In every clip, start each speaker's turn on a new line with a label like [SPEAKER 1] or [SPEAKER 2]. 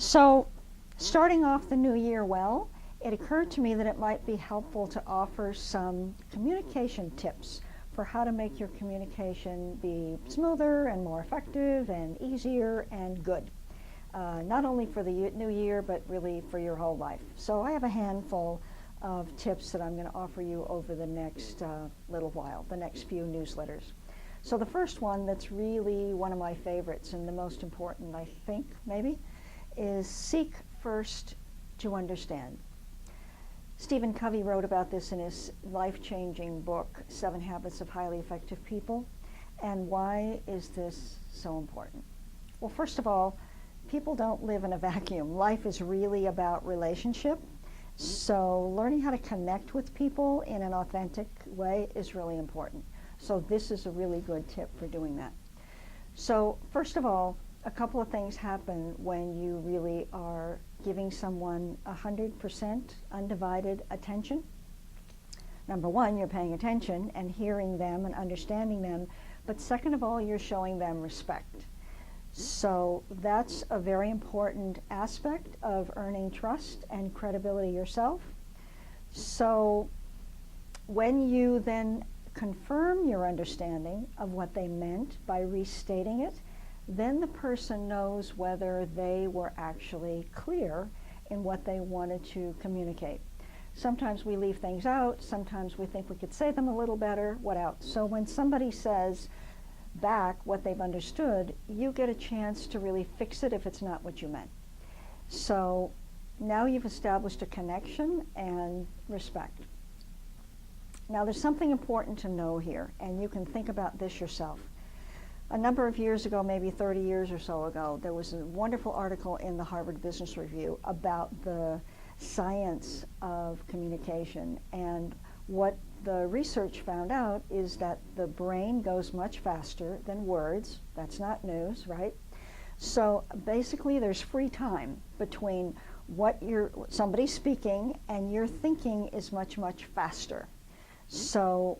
[SPEAKER 1] So, starting off the new year well, it occurred to me that it might be helpful to offer some communication tips for how to make your communication be smoother and more effective and easier and good. Not only for the new year, but really for your whole life. So I have a handful of tips that I'm going to offer you over the next little while, the next few newsletters. So the first one that's really one of my favorites and the most important, I think, maybe, is seek first to understand. Stephen Covey wrote about this in his life-changing book, 7 Habits of Highly Effective People. And why is this so important? Well, first of all, people don't live in a vacuum. Life is really about relationship. So learning how to connect with people in an authentic way is really important. So this is a really good tip for doing that. So first of all, a couple of things happen when you really are giving someone 100% undivided attention. Number one, you're paying attention and hearing them and understanding them. But second of all, you're showing them respect. So that's a very important aspect of earning trust and credibility yourself. So when you then confirm your understanding of what they meant by restating it, then the person knows whether they were actually clear in what they wanted to communicate. Sometimes we leave things out, sometimes we think we could say them a little better, what else? So when somebody says back what they've understood, you get a chance to really fix it if it's not what you meant. So now you've established a connection and respect. Now there's something important to know here, and you can think about this yourself. A number of years ago, maybe 30 years or so ago, there was a wonderful article in the Harvard Business Review about the science of communication. And what the research found out is that the brain goes much faster than words. That's not news, right? So basically there's free time between what somebody's speaking and your thinking is much, much faster. So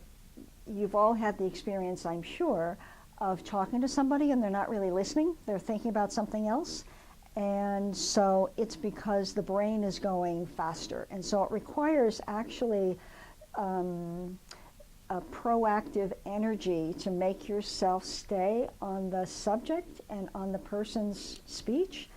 [SPEAKER 1] you've all had the experience, I'm sure, of talking to somebody and they're not really listening. They're thinking about something else. And so it's because the brain is going faster. And so it requires actually a proactive energy to make yourself stay on the subject and on the person's speech.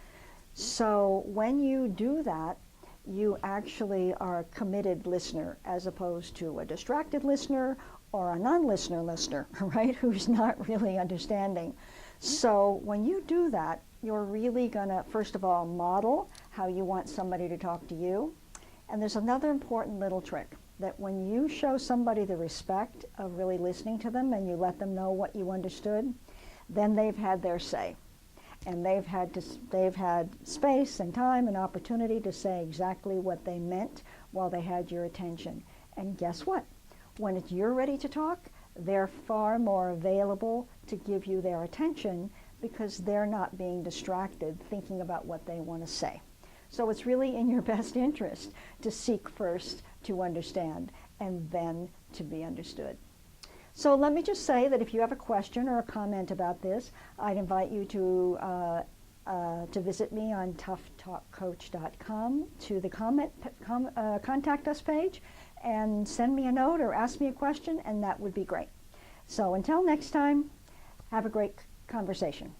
[SPEAKER 1] So when you do that, you actually are a committed listener as opposed to a distracted listener or a non-listener listener, right, who's not really understanding. So when you do that, you're really going to, first of all, model how you want somebody to talk to you. And there's another important little trick, that when you show somebody the respect of really listening to them and you let them know what you understood, then they've had their say. And they've had space and time and opportunity to say exactly what they meant while they had your attention. And guess what? When you're ready to talk, they're far more available to give you their attention because they're not being distracted thinking about what they want to say. So it's really in your best interest to seek first to understand and then to be understood. So let me just say that if you have a question or a comment about this, I'd invite you to visit me on toughtalkcoach.com to the contact us page and send me a note or ask me a question, and that would be great. So until next time, have a great conversation.